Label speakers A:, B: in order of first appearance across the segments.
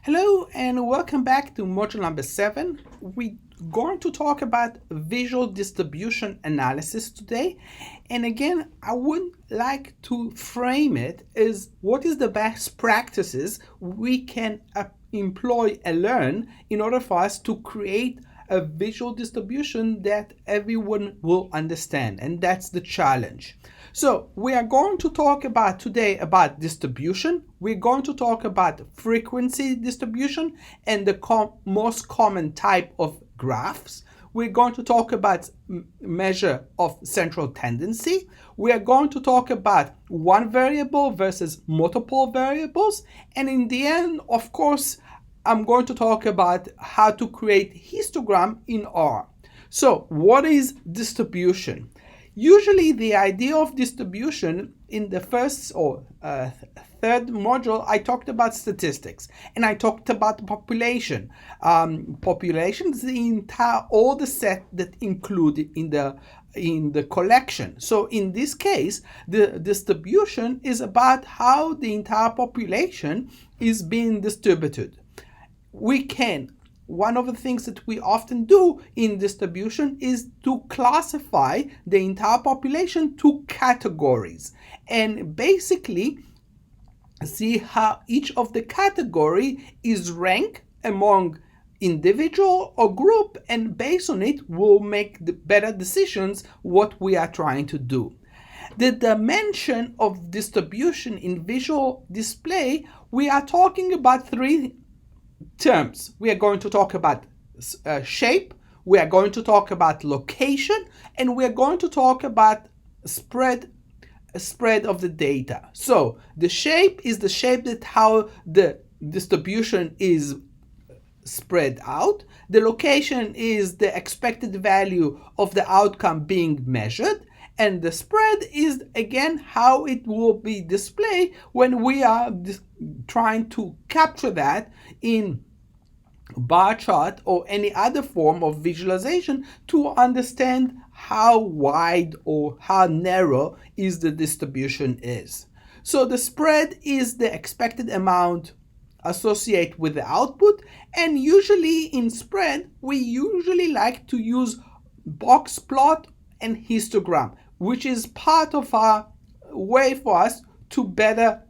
A: Hello and welcome back to module number 7. We're going to talk about visual distribution analysis today. And again, I would like to frame it as what is the best practices we can employ and learn in order for us to create a visual distribution that everyone will understand. And that's the challenge. So we are going to talk about today about distribution. We're going to talk about frequency distribution and the most common type of graphs. We're going to talk about measure of central tendency. We are going to talk about one variable versus multiple variables. And in the end, of course, I'm going to talk about how to create histogram in R. So what is distribution? Usually the idea of distribution in the first or third module, I talked about statistics and I talked about population. Population is the entire, all the set that included in the collection. So in this case, the distribution is about how the entire population is being distributed. One of the things that we often do in distribution is to classify the entire population to categories and basically see how each of the category is ranked among individual or group, and based on it we'll make the better decisions what we are trying to do. The dimension of distribution in visual display, we are talking about three terms. We are going to talk about shape, we are going to talk about location, and we are going to talk about spread of the data. So the shape is the shape that how the distribution is spread out. The location is the expected value of the outcome being measured. And the spread is again how it will be displayed when we are trying to capture that in bar chart or any other form of visualization to understand how wide or how narrow is the distribution is. So the spread is the expected amount associated with the output, and usually in spread we usually like to use box plot and histogram, which is part of our way for us to better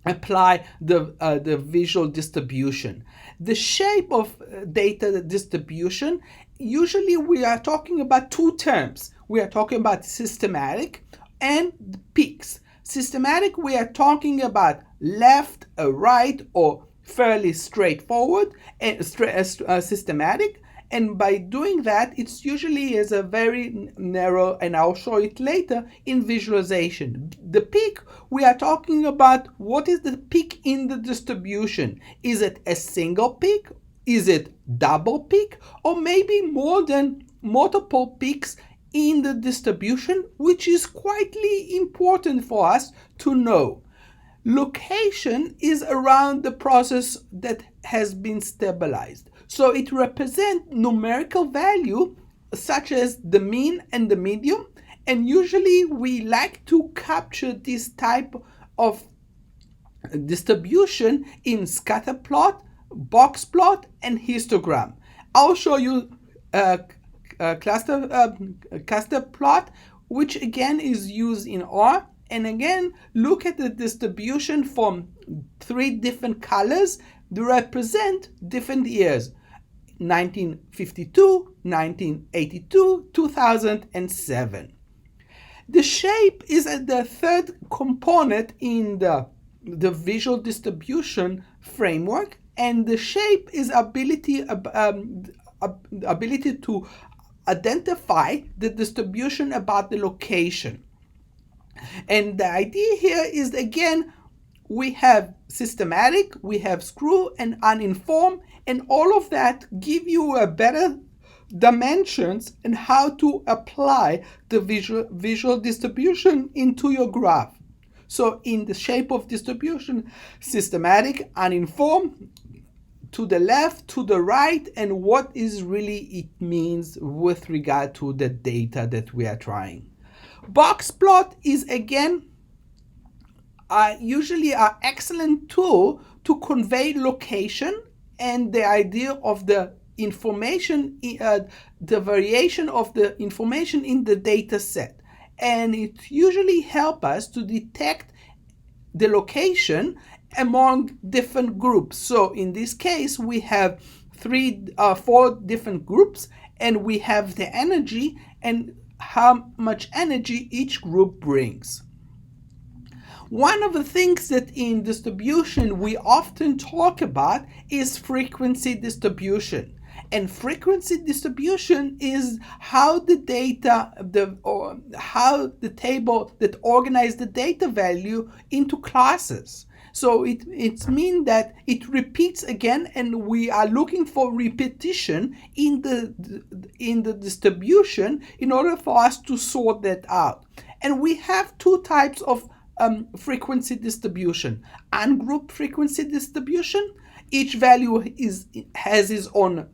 A: apply the visual distribution. The shape of data distribution, usually we are talking about two terms. We are talking about systematic and peaks. Systematic, we are talking about left, right, or fairly straightforward and systematic. And by doing that, it's usually is a very narrow, and I'll show it later in visualization. The peak, we are talking about what is the peak in the distribution. Is it a single peak? Is it double peak? Or maybe more than multiple peaks in the distribution, which is quietly important for us to know. Location is around the process that has been stabilized. So it represents numerical value such as the mean and the median. And usually we like to capture this type of distribution in scatter plot, box plot, and histogram. I'll show you cluster plot, which again is used in R. And again, look at the distribution from three different colors that represent different years: 1952, 1982, 2007. The shape is the third component in the visual distribution framework, and the shape is ability to identify the distribution about the location. And the idea here is, again, we have systematic, we have screw and uninformed, and all of that give you a better dimensions and how to apply the visual distribution into your graph. So in the shape of distribution, systematic, uninformed, to the left, to the right, and what is really it means with regard to the data that we are trying. Box plot is again usually are excellent tool to convey location and the idea of the information, the variation of the information in the data set. And it usually helps us to detect the location among different groups. So in this case, we have four different groups, and we have the energy and how much energy each group brings. One of the things that in distribution we often talk about is frequency distribution. And frequency distribution is how the data, how the table that organizes the data value into classes. So it means that it repeats again, and we are looking for repetition in the distribution in order for us to sort that out. And we have two types of frequency distribution: ungroup frequency distribution. Each value has its own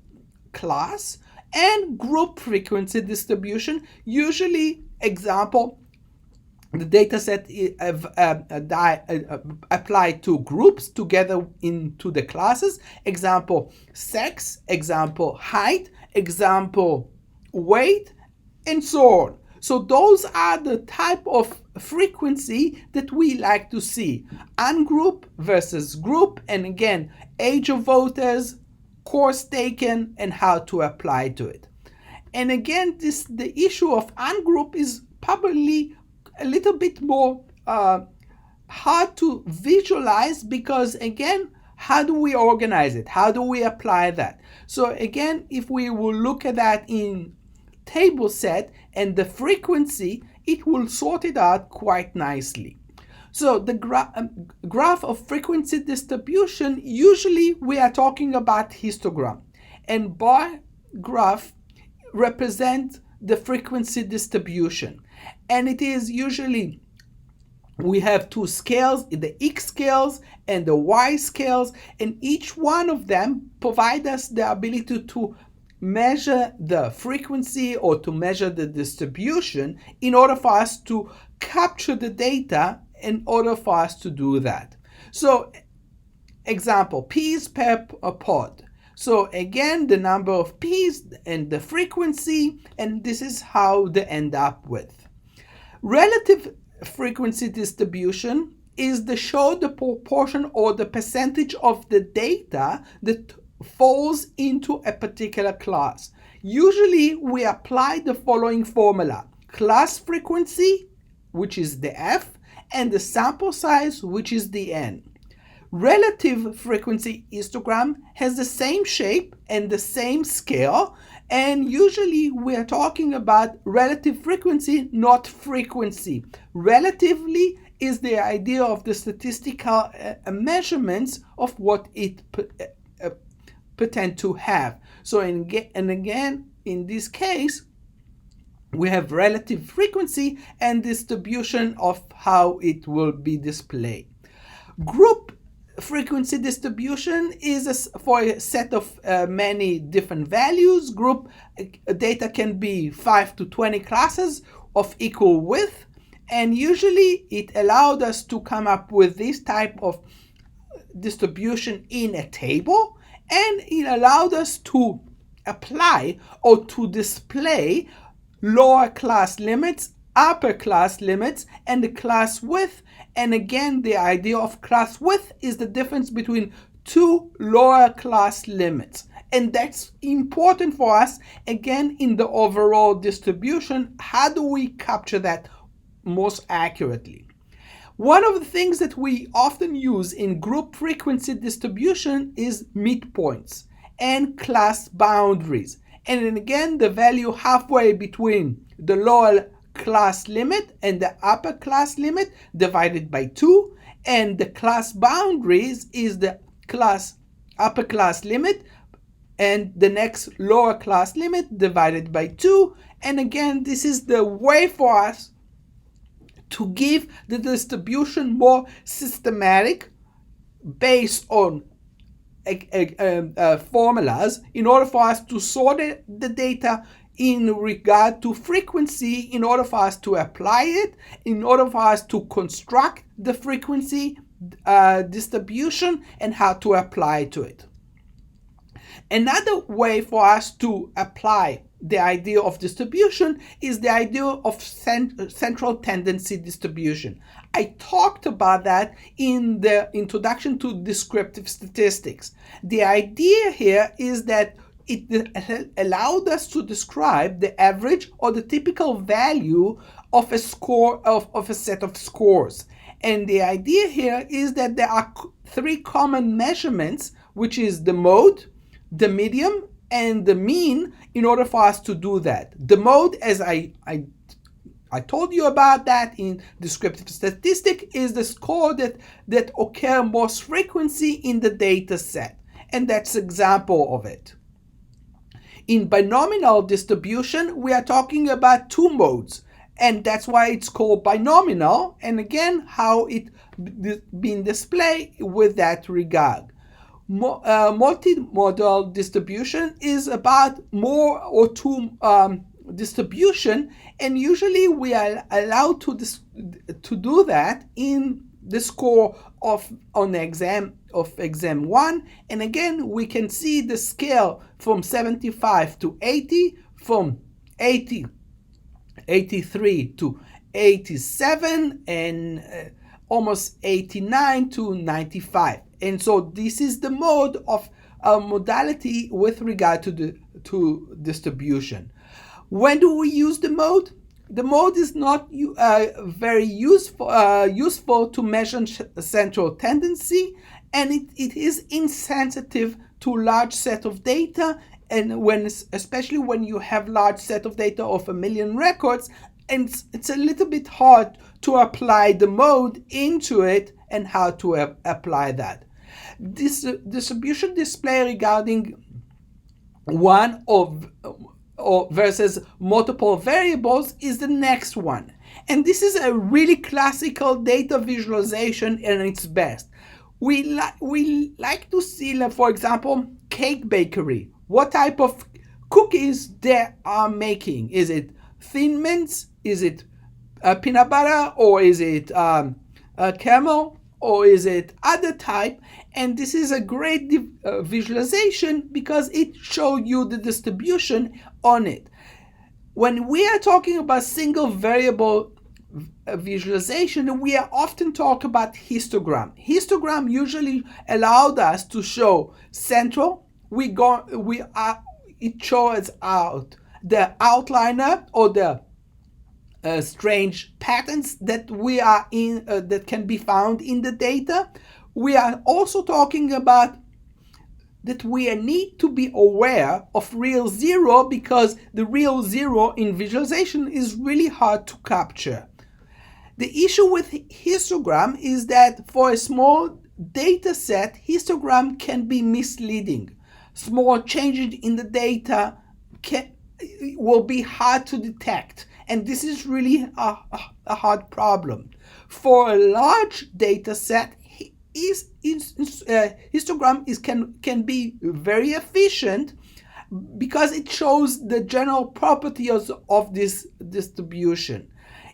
A: class, and group frequency distribution. Usually, example, the data set applied to groups together into the classes. Example, sex. Example, height. Example, weight, and so on. So those are the type of frequency that we like to see. Ungroup versus group, and again, age of voters, course taken, and how to apply to it. And again, the issue of ungroup is probably a little bit more hard to visualize, because again, how do we organize it? How do we apply that? So again, if we will look at that in table set and the frequency, it will sort it out quite nicely. So the graph of frequency distribution, usually we are talking about histogram, and bar graph represent the frequency distribution. And it is usually, we have two scales, the X scales and the Y scales, and each one of them provide us the ability to measure the frequency or to measure the distribution in order for us to capture the data in order for us to do that. So example, peas per pod. So again, the number of peas and the frequency, and this is how they end up with. Relative frequency distribution is to show the proportion or the percentage of the data that falls into a particular class. Usually we apply the following formula: class frequency, which is the F, and the sample size, which is the N. Relative frequency histogram has the same shape and the same scale, and usually we are talking about relative frequency, not frequency. Relatively is the idea of the statistical measurements of what it pretend to have. So again, in this case, we have relative frequency and distribution of how it will be displayed. Group frequency distribution is for a set of many different values. Group data can be 5 to 20 classes of equal width, and usually it allowed us to come up with this type of distribution in a table, and it allowed us to apply or to display lower class limits, upper class limits, and the class width. And again, the idea of class width is the difference between two lower class limits. And that's important for us, again, in the overall distribution. How do we capture that most accurately? One of the things that we often use in group frequency distribution is midpoints and class boundaries. And then again, the value halfway between the lower class limit and the upper class limit divided by 2, and the class boundaries is the upper class limit and the next lower class limit divided by 2. And again, this is the way for us to give the distribution more systematic based on formulas in order for us to sort the data in regard to frequency in order for us to apply it, in order for us to construct the frequency distribution and how to apply to it. Another way for us to apply the idea of distribution is the idea of central tendency distribution. I talked about that in the introduction to descriptive statistics. The idea here is that it allowed us to describe the average or the typical value of a score of a set of scores. And the idea here is that there are three common measurements, which is the mode, the median, and the mean, in order for us to do that. The mode, as I told you about that in descriptive statistic, is the score that occur most frequency in the data set. And that's an example of it. In binomial distribution, we are talking about two modes, and that's why it's called binomial, and again, how it been displayed with that regard. Multimodal distribution is about more or two distribution, and usually we are allowed to do that in the score on exam 1, and again we can see the scale from 75 to 80, from 83 to 87, and almost 89 to 95. And so this is the mode of modality with regard to distribution. When do we use the mode? The mode is not very useful to measure central tendency, and it is insensitive to large set of data, and especially when you have large set of data of 1 million records, and it's a little bit hard to apply the mode into it and how to apply that. This distribution display regarding one or versus multiple variables is the next one. And this is a really classical data visualization at its best. We like to see, for example, cake bakery. What type of cookies they are making? Is it Thin Mints? Is it peanut butter? Or is it caramel? Or is it other type? And this is a great visualization because it shows you the distribution on it. When we are talking about single variable visualization, we are often talk about histogram. Histogram usually allowed us to show central. It shows out the outliner or the strange patterns that we are in that can be found in the data. We are also talking about that we need to be aware of real zero, because the real zero in visualization is really hard to capture. The issue with histogram is that for a small data set, histogram can be misleading. Small changes in the data will be hard to detect, and this is really a hard problem. For a large data set, histogram can be very efficient because it shows the general properties of this distribution.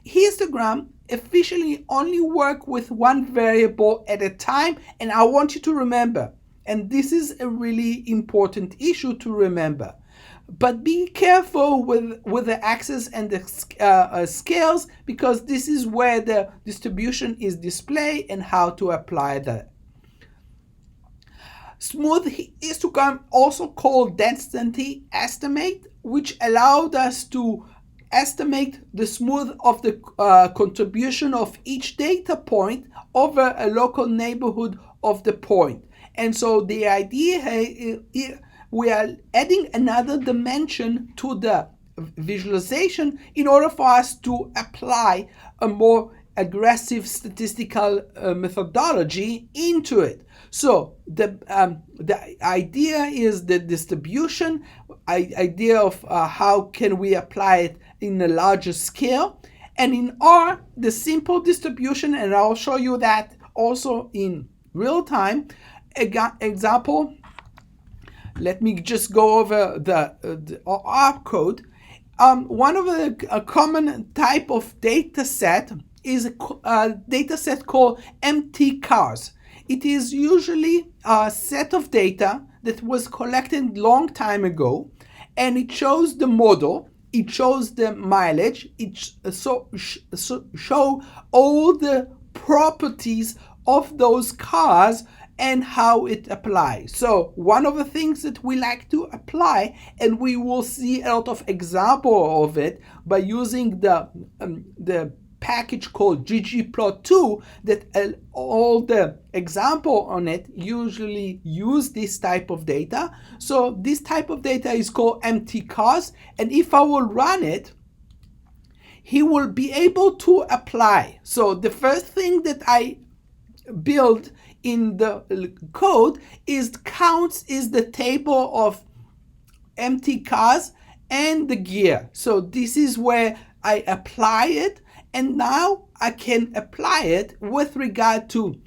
A: Histogram efficiently only work with one variable at a time, and I want you to remember, and this is a really important issue to remember. But be careful with the axes and the scales, because this is where the distribution is displayed and how to apply that. Smooth histogram, also called density estimate, which allowed us to estimate the smooth of the contribution of each data point over a local neighborhood of the point. And so the idea here, we are adding another dimension to the visualization in order for us to apply a more aggressive statistical methodology into it. So the idea is the distribution, idea of how can we apply it in a larger scale, and in R, the simple distribution, and I'll show you that also in real time. Example, let me just go over the R code. One of the common type of data set is a data set called MT-CARS. It is usually a set of data that was collected long time ago, and it shows the model, it shows the mileage, it show all the properties of those cars and how it applies. So one of the things that we like to apply, and we will see a lot of example of it by using the package called ggplot2, that all the example on it usually use this type of data. So this type of data is called MT-CARS, and if I will run it, he will be able to apply. So the first thing that I build in the code is counts is the table of MT-CARS and the gear. So this is where I apply it, and now I can apply it with regard to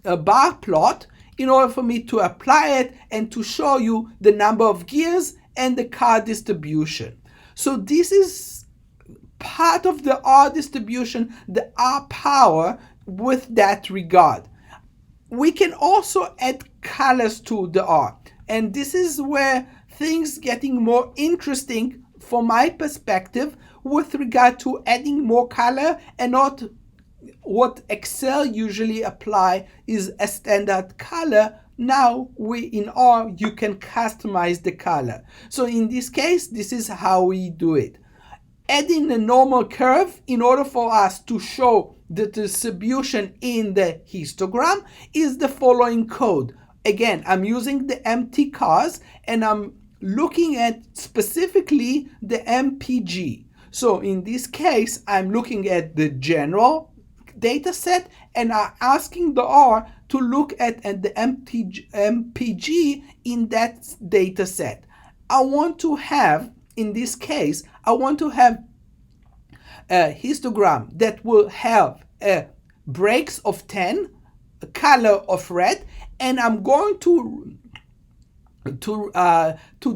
A: a bar plot in order for me to apply it and to show you the number of gears and the car distribution. So this is part of the R distribution, the R power with that regard. We can also add colors to the R, and this is where things getting more interesting from my perspective with regard to adding more color, and not what Excel usually apply is a standard color. Now in R you can customize the color. So in this case, this is how we do it. Adding a normal curve in order for us to show the distribution in the histogram is the following code. Again, I'm using the MT-CARS, and I'm looking at specifically the MPG. So in this case, I'm looking at the general data set, and I'm asking the R to look at the MPG in that data set. I want to have, in this case, I want to have a histogram that will have breaks of 10, a color of red, and I'm going to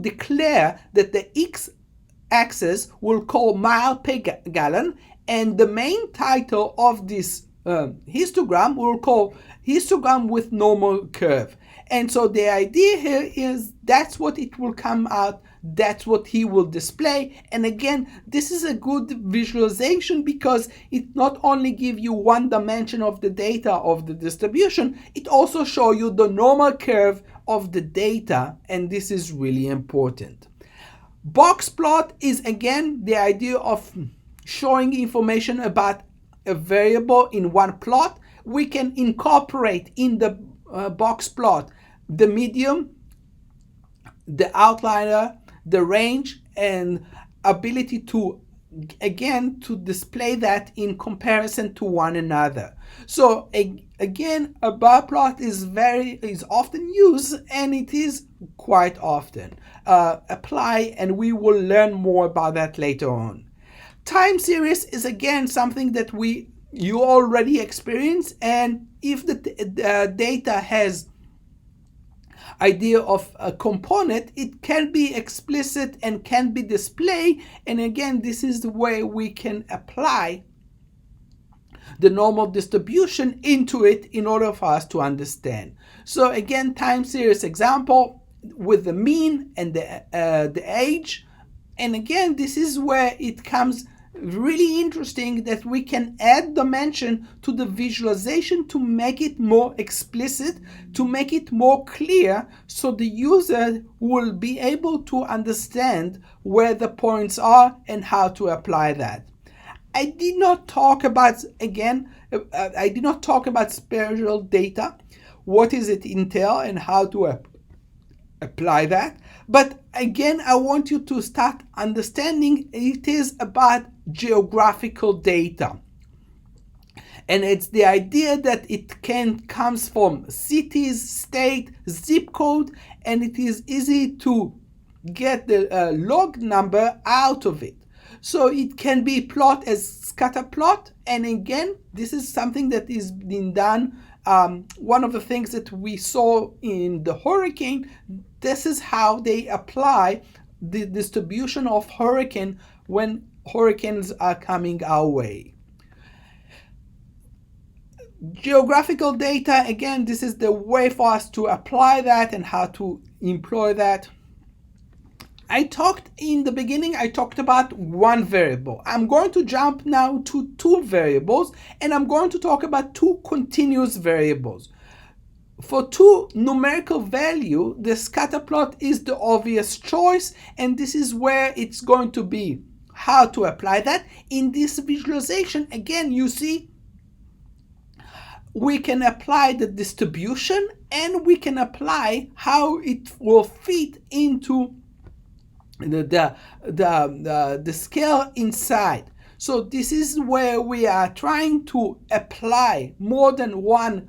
A: declare that the x-axis will call mile per gallon, and the main title of this histogram will call histogram with normal curve. And so the idea here is that's what it will come out, that's what he will display. And again, this is a good visualization because it not only gives you one dimension of the data of the distribution, it also shows you the normal curve of the data, and this is really important. Box plot is again the idea of showing information about a variable in one plot. We can incorporate in the box plot the medium, the outliner, the range, and ability to again to display that in comparison to one another. So again, a bar plot is often used, and it is quite often apply, and we will learn more about that later on. Time series is again something that you already experience, and if the data has idea of a component, it can be explicit and can be displayed, and again, this is the way we can apply the normal distribution into it in order for us to understand. So again, time series example with the mean and the age, and again, this is where it comes really interesting that we can add dimension to the visualization to make it more explicit, to make it more clear, so the user will be able to understand where the points are and how to apply that. I did not talk about spatial data, what is it entail and how to apply that. But again, I want you to start understanding it is about geographical data. And it's the idea that it comes from cities, state, zip code, and it is easy to get the log number out of it. So it can be plot as scatter plot, and again, this is something that is being done. One of the things that we saw in the hurricane, this is how they apply the distribution of hurricane when hurricanes are coming our way. Geographical data, again, this is the way for us to apply that and how to employ that. In the beginning, I talked about one variable. I'm going to jump now to two variables, and I'm going to talk about two continuous variables. For two numerical value, the scatter plot is the obvious choice, and this is where it's going to be how to apply that. In this visualization, again, you see we can apply the distribution and we can apply how it will fit into the scale inside. So this is where we are trying to apply more than one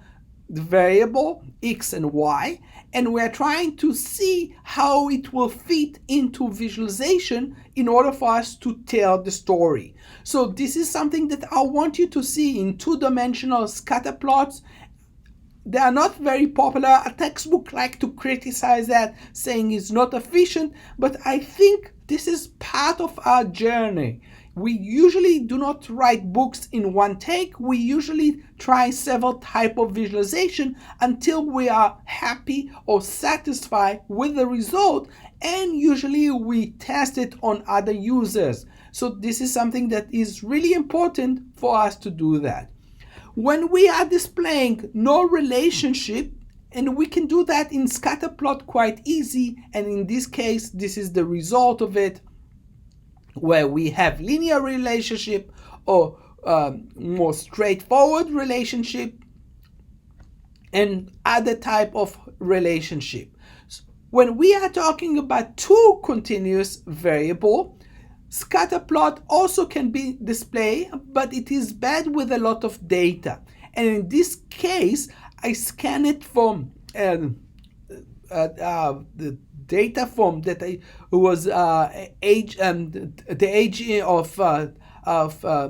A: variable, x and y, and we're trying to see how it will fit into visualization in order for us to tell the story. So this is something that I want you to see in two-dimensional scatter plots. They are not very popular. A textbook like to criticize that, saying it's not efficient, but I think this is part of our journey. We usually do not write books in one take. We usually try several types of visualization until we are happy or satisfied with the result, and usually we test it on other users. So this is something that is really important for us to do that. When we are displaying no relationship, and we can do that in scatterplot quite easy, and in this case, this is the result of it, where we have linear relationship or more straightforward relationship and other type of relationship. When we are talking about two continuous variable, scatterplot also can be displayed, but it is bad with a lot of data. And in this case, I scan it from the data from that was the age of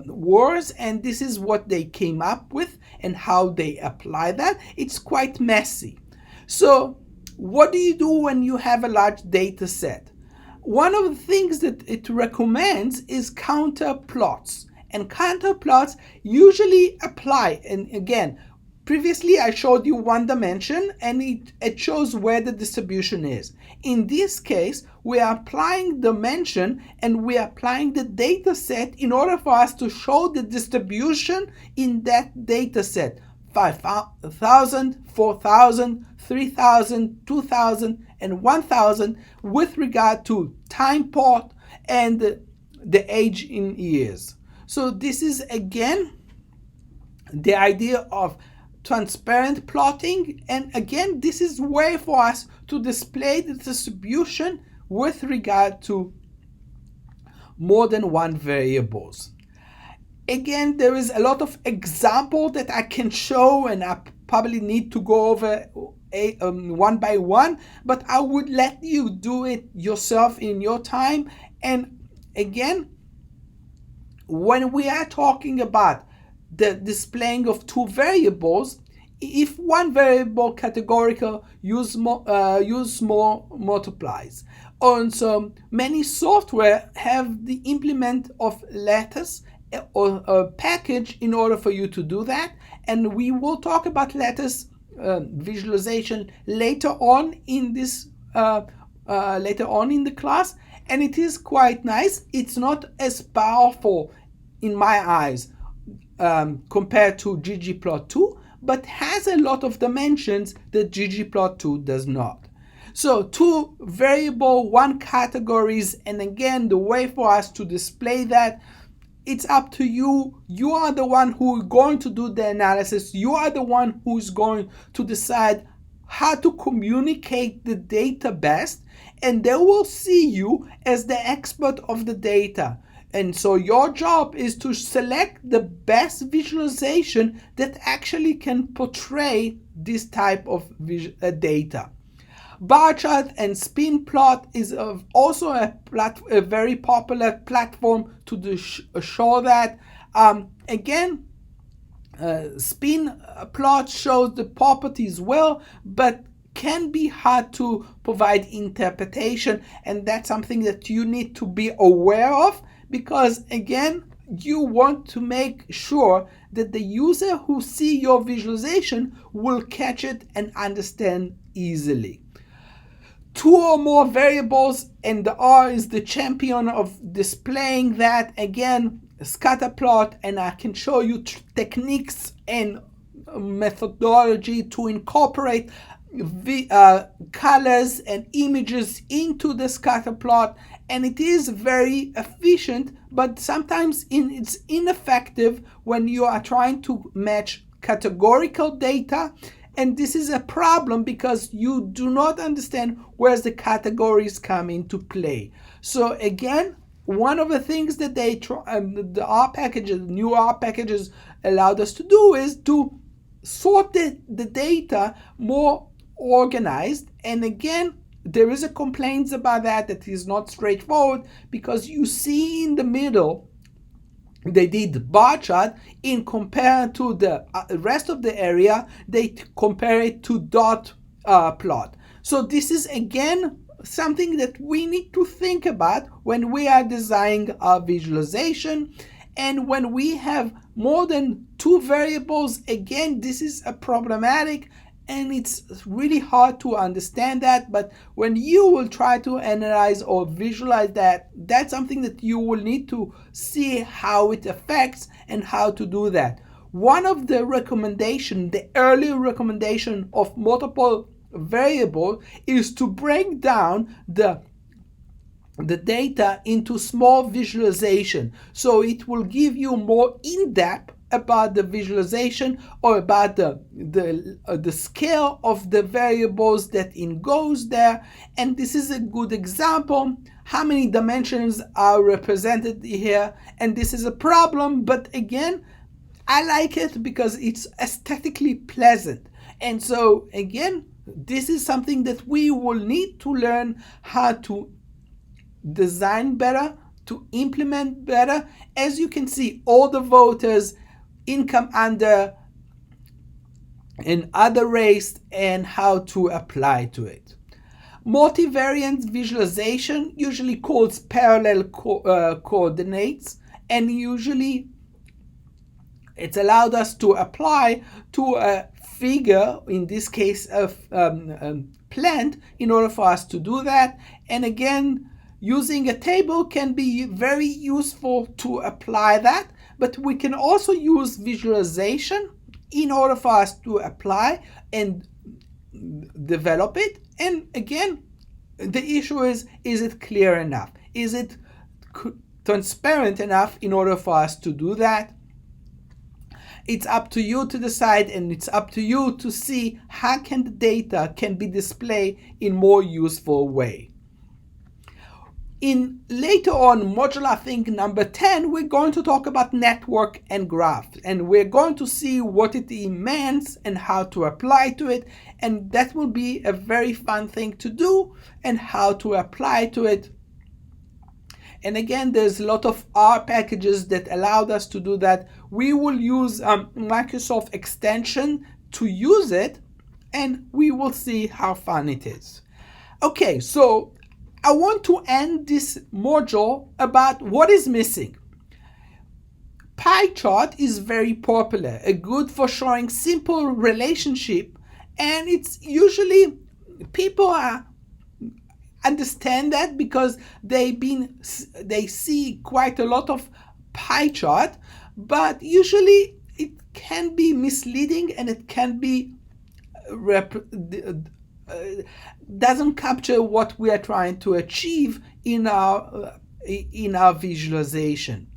A: wars, and this is what they came up with and how they apply that. It's quite messy. So what do you do when you have a large data set? One of the things that it recommends is counter plots, and counter plots usually apply, and again, previously I showed you one dimension and it shows where the distribution is. In this case, we are applying dimension and we are applying the data set in order for us to show the distribution in that data set. 5,000, 4,000, 3,000, 2,000, and 1,000 with regard to time part and the age in years. So this is again the idea of transparent plotting, and again this is way for us to display the distribution with regard to more than one variables. Again, there is a lot of example that I can show, and I probably need to go over one by one, but I would let you do it yourself in your time. And again, when we are talking about the displaying of two variables, if one variable categorical use more multiplies. Also, many software have the implement of lattice or a package in order for you to do that, and we will talk about lattice visualization later on in this later on in the class, and it is quite nice. It's not as powerful in my eyes compared to ggplot2, but has a lot of dimensions that ggplot2 does not. So two variable, one categories, and again the way for us to display that, it's up to you. You are the one who is going to do the analysis. You are the one who is going to decide how to communicate the data best, and they will see you as the expert of the data. And so your job is to select the best visualization that actually can portray this type of data. Bar chart and spin plot is also a very popular platform to show that. Spin plot shows the properties well, but can be hard to provide interpretation, and that's something that you need to be aware of, because again, you want to make sure that the user who see your visualization will catch it and understand easily. 2 or more variables, and the R is the champion of displaying that. Again, scatter plot, and I can show you techniques and methodology to incorporate colors and images into the scatter plot, and it is very efficient, but sometimes it's ineffective when you are trying to match categorical data, and this is a problem because you do not understand where the categories come into play. So again, one of the things that the R packages, new R packages allowed us to do is to sort the data more organized. And again, there is a complaint about that is not straightforward, because you see in the middle they did bar chart in compared to the rest of the area, they compare it to dot plot. So this is again something that we need to think about when we are designing our visualization. And when we have more than 2 variables, again, this is a problematic, and it's really hard to understand that. But when you will try to analyze or visualize that, that's something that you will need to see how it affects and how to do that. One of the recommendation, the early recommendation of multiple variable, is to break down the data into small visualization, so it will give you more in-depth about the visualization or about the scale of the variables that goes there. And this is a good example how many dimensions are represented here, and this is a problem, but again, I like it because it's aesthetically pleasant. And so again, this is something that we will need to learn how to design better, to implement better. As you can see, all the voters, income under, and other race, and how to apply to it. Multivariate visualization usually calls parallel coordinates, and usually it's allowed us to apply to a figure, in this case of plant, in order for us to do that. And again, using a table can be very useful to apply that, but we can also use visualization in order for us to apply and develop it. And again, the issue is it clear enough? Is it transparent enough in order for us to do that? It's up to you to decide, and it's up to you to see how can the data can be displayed in more useful way. In later on modular thing number 10, we're going to talk about network and graph, and we're going to see what it means and how to apply to it, and that will be a very fun thing to do, and how to apply to it. And again, there's a lot of R packages that allowed us to do that. We will use Microsoft extension to use it, and we will see how fun it is. Okay, so I want to end this module about what is missing. Pie chart is very popular, good for showing simple relationship, and it's usually people understand that because they see quite a lot of pie chart, but usually it can be misleading, and it can be doesn't capture what we are trying to achieve in our visualization.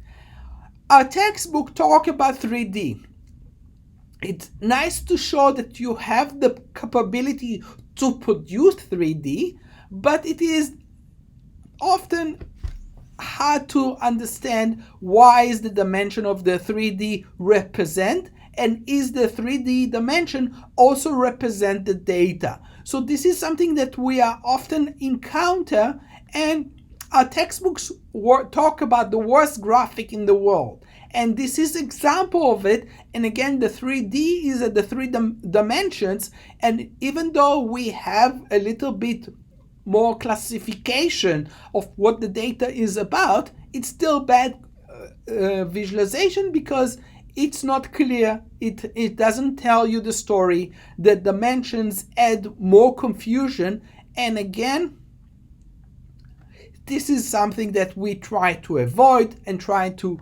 A: Our textbook talk about 3D. It's nice to show that you have the capability to produce 3D, but it is often hard to understand why is the dimension of the 3D represent, and is the 3D dimension also represent the data. So this is something that we are often encounter, and our textbooks talk about the worst graphic in the world. And this is example of it. And again, the 3D is at the three dimensions. And even though we have a little bit more classification of what the data is about, it's still bad visualization because it's not clear. It doesn't tell you the story. The dimensions add more confusion. And again, this is something that we try to avoid and try to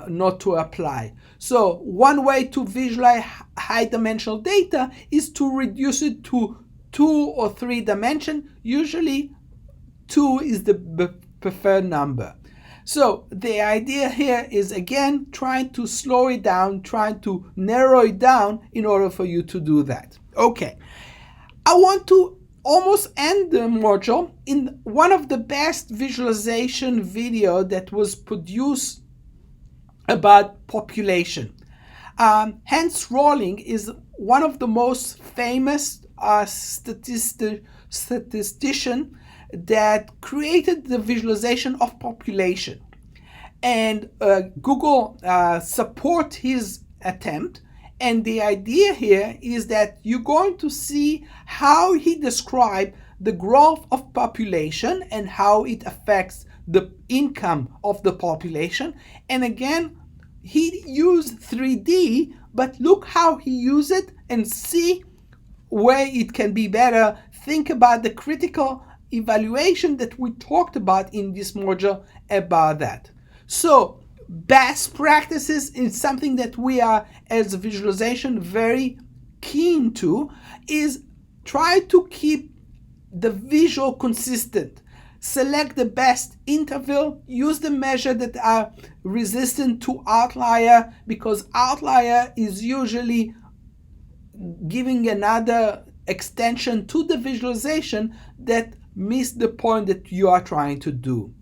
A: not to apply. So one way to visualize high dimensional data is to reduce it to 2 or 3 dimensions. Usually 2 is the preferred number. So the idea here is, again, trying to slow it down, trying to narrow it down in order for you to do that. Okay, I want to almost end the module in one of the best visualization video that was produced about population. Hans Rosling is one of the most famous statistician that created the visualization of population, and Google support his attempt. And the idea here is that you're going to see how he described the growth of population and how it affects the income of the population. And again, he used 3D, but look how he used it and see where it can be better. Think about the critical evaluation that we talked about in this module about that. So best practices is something that we are, as a visualization, very keen to, is try to keep the visual consistent. Select the best interval, use the measure that are resistant to outlier, because outlier is usually giving another extension to the visualization that miss the point that you are trying to do.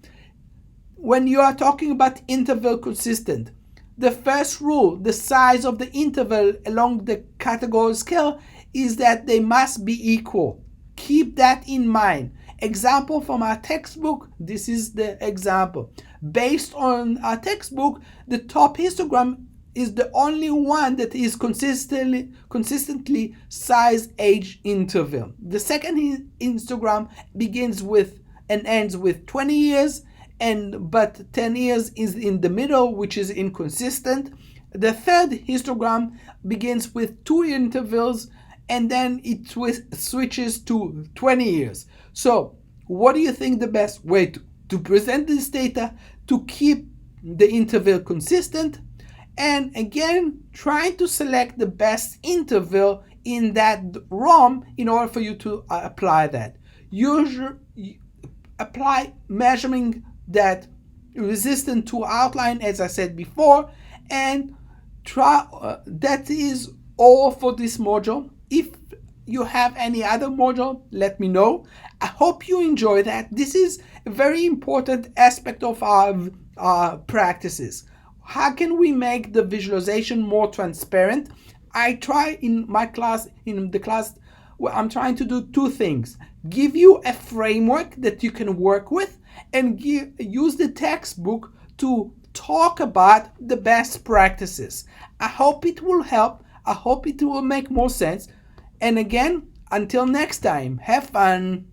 A: When you are talking about interval consistent, the first rule, the size of the interval along the category scale, is that they must be equal. Keep that in mind. Example from our textbook, this is the example. Based on our textbook, the top histogram is the only one that is consistently size age interval. The second histogram begins with and ends with 20 years, but 10 years is in the middle, which is inconsistent. The third histogram begins with 2 intervals, and then it switches to 20 years. So what do you think the best way to present this data to keep the interval consistent? And again, trying to select the best interval in that ROM in order for you to apply that. Apply measuring that resistant to outline, as I said before, and try. That is all for this module. If you have any other module, let me know. I hope you enjoy that. This is a very important aspect of our practices. How can we make the visualization more transparent? I try in my class, I'm trying to do 2 things. Give you a framework that you can work with, and use the textbook to talk about the best practices. I hope it will help. I hope it will make more sense. And again, until next time, have fun.